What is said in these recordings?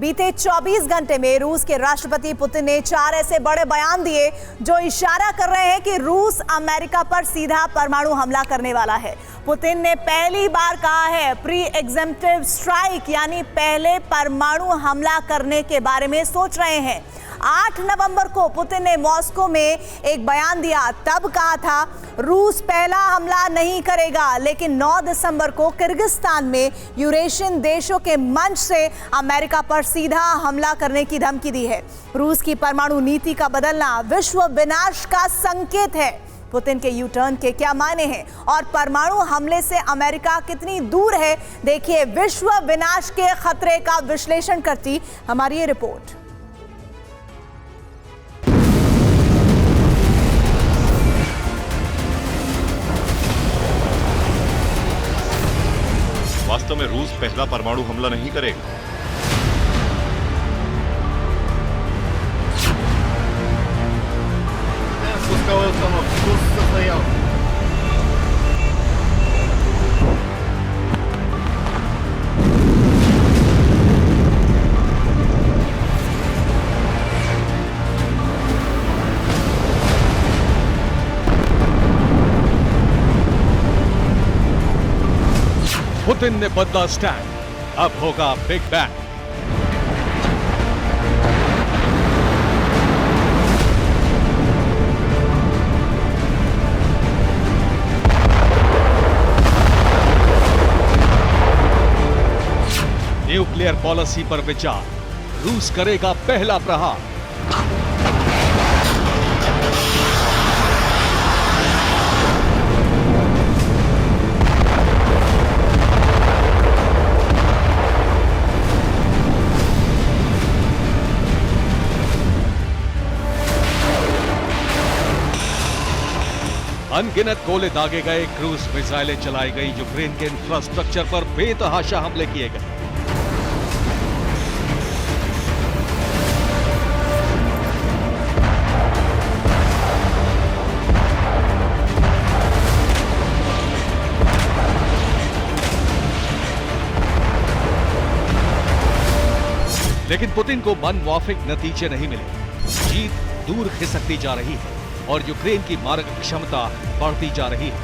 बीते 24 घंटे में रूस के राष्ट्रपति पुतिन ने 4 ऐसे बड़े बयान दिए जो इशारा कर रहे हैं कि रूस अमेरिका पर सीधा परमाणु हमला करने वाला है। पुतिन ने पहली बार कहा है प्री एग्जेम्प्टिव स्ट्राइक, यानी पहले परमाणु हमला करने के बारे में सोच रहे हैं। 8 नवंबर को पुतिन ने मॉस्को में एक बयान दिया, तब कहा था रूस पहला हमला नहीं करेगा, लेकिन 9 दिसंबर को किर्गिस्तान में यूरेशियन देशों के मंच से अमेरिका पर सीधा हमला करने की धमकी दी है। रूस की परमाणु नीति का बदलना विश्व विनाश का संकेत है। पुतिन के यू टर्न के क्या मायने हैं और परमाणु हमले से अमेरिका कितनी दूर है, देखिए विश्व विनाश के खतरे का विश्लेषण करती हमारी ये रिपोर्ट। वास्तव में रूस पहला परमाणु हमला नहीं करेगा। पुतिन ने बदला स्टैंड, अब होगा बिग बैंग। न्यूक्लियर पॉलिसी पर विचार, रूस करेगा पहला प्रहार। अनगिनत गोले दागे गए, क्रूज मिसाइलें चलाई गई, यूक्रेन के इंफ्रास्ट्रक्चर पर बेतहाशा हमले किए गए। लेकिन पुतिन को मनमुआफिक नतीजे नहीं मिले। जीत दूर खिसकती जा रही है और यूक्रेन की मारक क्षमता बढ़ती जा रही है।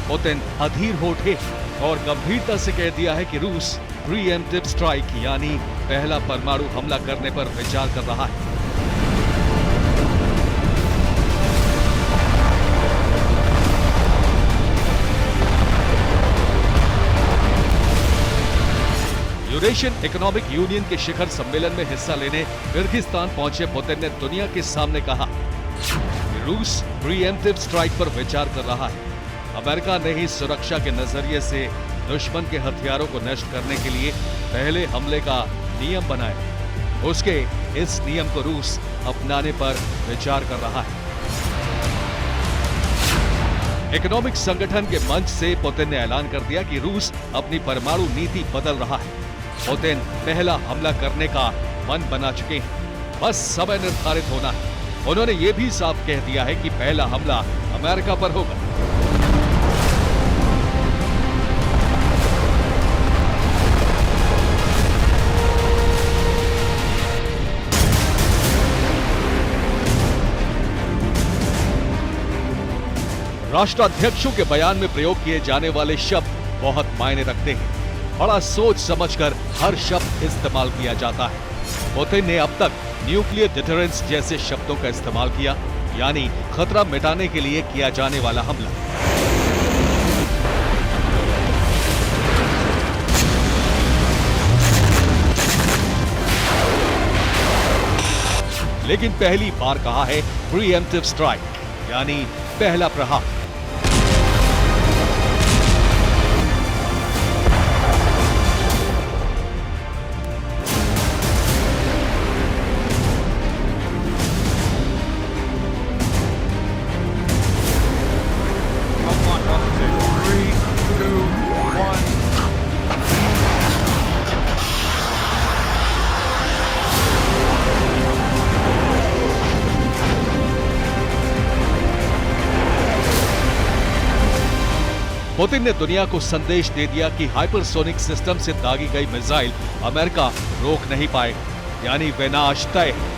पुतिन अधीर हो उठे और गंभीरता से कह दिया है कि रूस प्रीएम्प्टिव स्ट्राइक यानी पहला परमाणु हमला करने पर विचार कर रहा है। यूरेशियन इकोनॉमिक यूनियन के शिखर सम्मेलन में हिस्सा लेने किर्गिस्तान पहुंचे पुतिन ने दुनिया के सामने कहा कि रूस प्रीएम्प्टिव स्ट्राइक पर विचार कर रहा है। अमेरिका ने ही सुरक्षा के नजरिए से दुश्मन के हथियारों को नष्ट करने के लिए पहले हमले का नियम बनाया। उसके इस नियम को रूस अपनाने पर विचार कर रहा है। इकोनॉमिक संगठन के मंच से पुतिन ने ऐलान कर दिया कि रूस अपनी परमाणु नीति बदल रहा है। पुतिन पहला हमला करने का मन बना चुके हैं, बस समय निर्धारित होना है। उन्होंने ये भी साफ कह दिया है कि पहला हमला अमेरिका पर होगा। राष्ट्राध्यक्षों के बयान में प्रयोग किए जाने वाले शब्द बहुत मायने रखते हैं। बड़ा सोच समझकर हर शब्द इस्तेमाल किया जाता है। पुतिन ने अब तक न्यूक्लियर डिटरेंस जैसे शब्दों का इस्तेमाल किया, यानी खतरा मिटाने के लिए किया जाने वाला हमला। लेकिन पहली बार कहा है प्रीएम्प्टिव स्ट्राइक, यानी पहला प्रहार। पुतिन ने दुनिया को संदेश दे दिया कि हाइपरसोनिक सिस्टम से दागी गई मिसाइल अमेरिका रोक नहीं पाएगा, यानी विनाश तय है।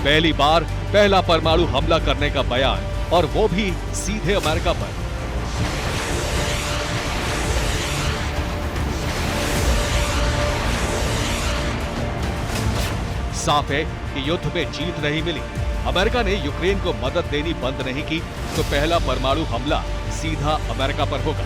पहली बार पहला परमाणु हमला करने का बयान, और वो भी सीधे अमेरिका पर। साफ है कि युद्ध में जीत नहीं मिली। अमेरिका ने यूक्रेन को मदद देनी बंद नहीं की, तो पहला परमाणु हमला सीधा अमेरिका पर होगा।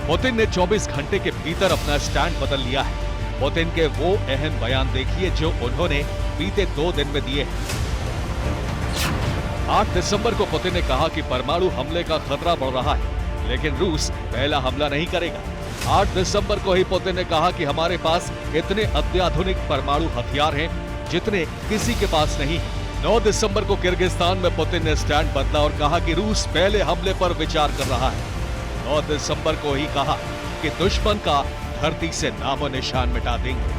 पुतिन ने 24 घंटे के भीतर अपना स्टैंड बदल लिया है। पुतिन के वो अहम बयान देखिए जो उन्होंने बीते 2 दिन में दिए हैं। 8 दिसंबर को पुतिन ने कहा कि परमाणु हमले का खतरा बढ़ रहा है, लेकिन रूस पहला हमला नहीं करेगा। 8 दिसंबर को ही पुतिन ने कहा कि हमारे पास इतने अत्याधुनिक परमाणु हथियार हैं जितने किसी के पास नहीं है। 9 दिसंबर को किर्गिस्तान में पुतिन ने स्टैंड बदला और कहा कि रूस पहले हमले पर विचार कर रहा है। 9 दिसंबर को ही कहा कि दुश्मन का धरती से नामो निशान मिटा देंगे।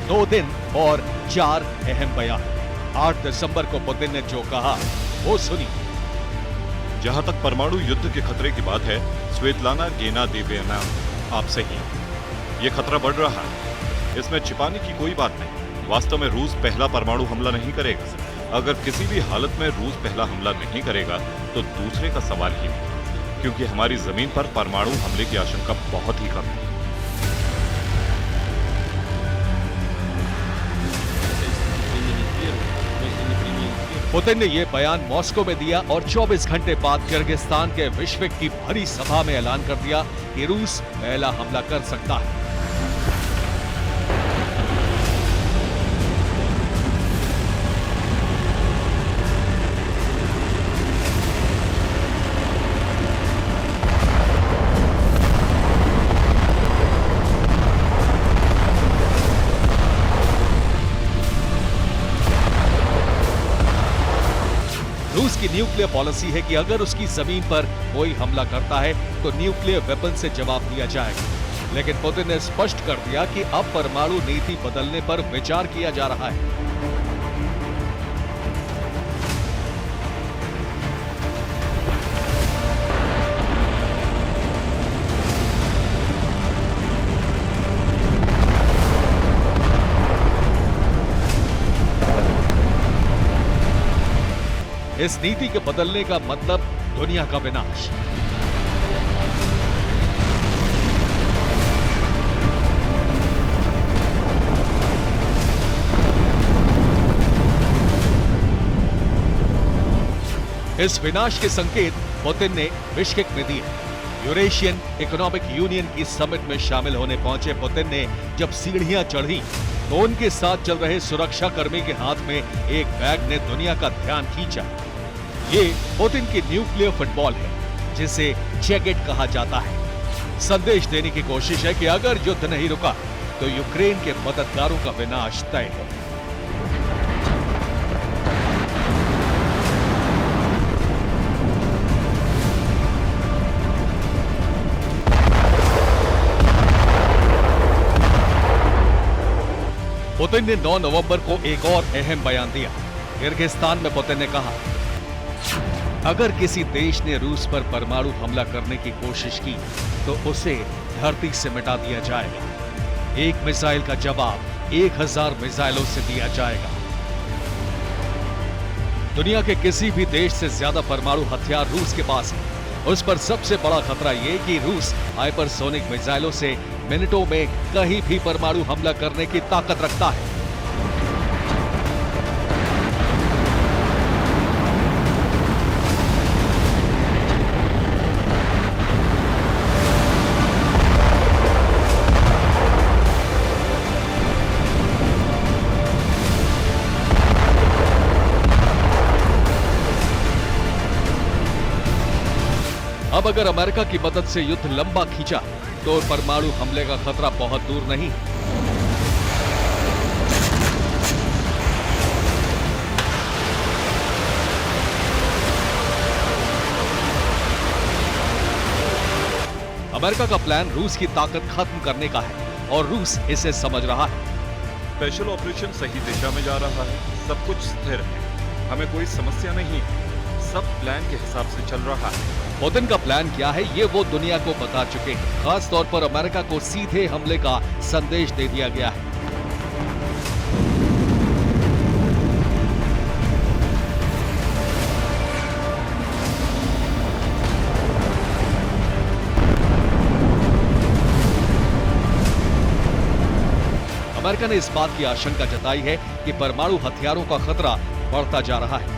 2 दिन और 4 अहम बयान। 8 दिसंबर को पुतिन ने जो कहा वो सुनिए। जहां तक परमाणु युद्ध के खतरे की बात है, स्वेतलाना गेनादेविना, आपसे ही ये खतरा बढ़ रहा है। इसमें छिपाने की कोई बात नहीं। वास्तव में रूस पहला परमाणु हमला नहीं करेगा। अगर किसी भी हालत में रूस पहला हमला नहीं करेगा तो दूसरे का सवाल ही नहीं, क्योंकि हमारी जमीन पर परमाणु हमले की आशंका बहुत ही कम है। पुतिन ने यह बयान मॉस्को में दिया और 24 घंटे बाद किर्गिस्तान के विश्विक की भरी सभा में ऐलान कर दिया कि रूस पहला हमला कर सकता है। रूस की न्यूक्लियर पॉलिसी है कि अगर उसकी जमीन पर कोई हमला करता है तो न्यूक्लियर वेपन से जवाब दिया जाएगा। लेकिन पुतिन ने स्पष्ट कर दिया कि अब परमाणु नीति बदलने पर विचार किया जा रहा है। इस नीति के बदलने का मतलब दुनिया का विनाश। इस विनाश के संकेत पुतिन ने बिश्केक में दिए। यूरेशियन इकोनॉमिक यूनियन की समिट में शामिल होने पहुंचे पुतिन ने जब सीढ़ियां चढ़ी तो उनके साथ चल रहे सुरक्षा कर्मी के हाथ में एक बैग ने दुनिया का ध्यान खींचा। ये पुतिन की न्यूक्लियर फुटबॉल है, जिसे चेगेट कहा जाता है। संदेश देने की कोशिश है कि अगर युद्ध नहीं रुका तो यूक्रेन के मददगारों का विनाश तय है। पुतिन ने 9 नवंबर को एक और अहम बयान दिया। किर्गिस्तान में पुतिन ने कहा, अगर किसी देश ने रूस पर परमाणु हमला करने की कोशिश की तो उसे धरती से मिटा दिया जाएगा। एक मिसाइल का जवाब 1000 मिसाइलों से दिया जाएगा। दुनिया के किसी भी देश से ज्यादा परमाणु हथियार रूस के पास है। उस पर सबसे बड़ा खतरा यह कि रूस हाइपरसोनिक मिसाइलों से मिनटों में कहीं भी परमाणु हमला करने की ताकत रखता है। अब अगर अमेरिका की मदद से युद्ध लंबा खींचा तो परमाणु हमले का खतरा बहुत दूर नहीं। अमेरिका का प्लान रूस की ताकत खत्म करने का है और रूस इसे समझ रहा है। स्पेशल ऑपरेशन सही दिशा में जा रहा है, सब कुछ स्थिर है, हमें कोई समस्या नहीं, सब प्लान के हिसाब से चल रहा है। पुतिन का प्लान क्या है ये वो दुनिया को बता चुके हैं। खास तौर पर अमेरिका को सीधे हमले का संदेश दे दिया गया है। अमेरिका ने इस बात की आशंका जताई है कि परमाणु हथियारों का खतरा बढ़ता जा रहा है।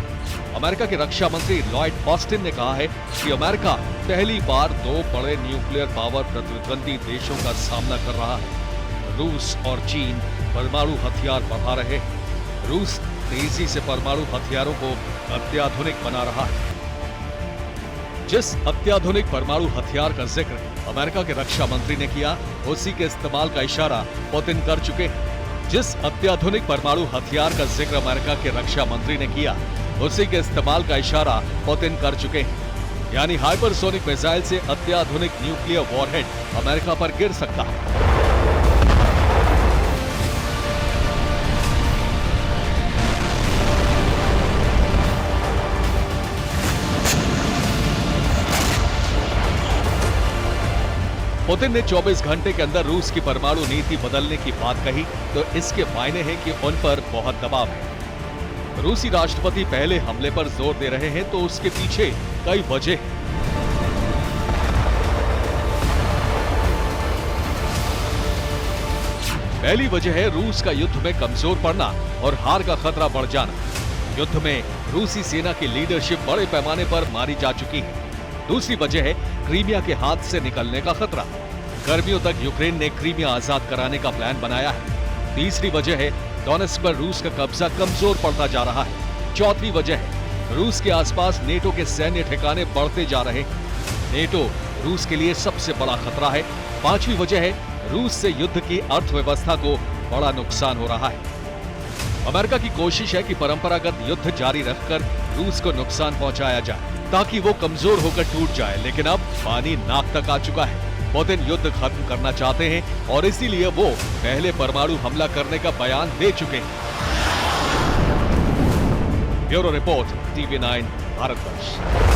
अमेरिका के रक्षा मंत्री लॉयड ऑस्टिन ने कहा है कि अमेरिका पहली बार दो बड़े न्यूक्लियर पावर प्रतिद्वंदी देशों का सामना कर रहा है। रूस और चीन परमाणु हथियार बढ़ा रहे हैं। रूस तेजी से परमाणु हथियारों को अत्याधुनिक बना रहा है। जिस अत्याधुनिक परमाणु हथियार का जिक्र अमेरिका के रक्षा मंत्री ने किया, उसी के इस्तेमाल का इशारा पुतिन कर चुके हैं। जिस अत्याधुनिक परमाणु हथियार का जिक्र अमेरिका के रक्षा मंत्री ने किया, उसी के इस्तेमाल का इशारा पुतिन कर चुके हैं। यानी हाइपरसोनिक मिसाइल से अत्याधुनिक न्यूक्लियर वॉरहेड अमेरिका पर गिर सकता है। पुतिन ने 24 घंटे के अंदर रूस की परमाणु नीति बदलने की बात कही तो इसके मायने हैं कि उन पर बहुत दबाव है। रूसी राष्ट्रपति पहले हमले पर जोर दे रहे हैं तो उसके पीछे कई वजह हैं। पहली वजह है रूस का युद्ध में कमजोर पड़ना और हार का खतरा बढ़ जाना। युद्ध में रूसी सेना की लीडरशिप बड़े पैमाने पर मारी जा चुकी है। दूसरी वजह है क्रीमिया के हाथ से निकलने का खतरा। गर्मियों तक यूक्रेन ने क्रीमिया आजाद कराने का प्लान बनाया है। तीसरी वजह है डोनेट्स्क पर रूस का कब्जा कमजोर पड़ता जा रहा है। चौथी वजह है रूस के आसपास नेटो के सैन्य ठिकाने बढ़ते जा रहे हैं। नेटो रूस के लिए सबसे बड़ा खतरा है। पांचवी वजह है रूस से युद्ध की अर्थव्यवस्था को बड़ा नुकसान हो रहा है। अमेरिका की कोशिश है कि परंपरागत युद्ध जारी रखकर रूस को नुकसान पहुंचाया जाए ताकि वो कमजोर होकर टूट जाए, लेकिन अब पानी नाक तक आ चुका है। पुतिन युद्ध खत्म करना चाहते हैं और इसीलिए वो पहले परमाणु हमला करने का बयान दे चुके हैं। Bureau report, TV9 Bharatvarsh.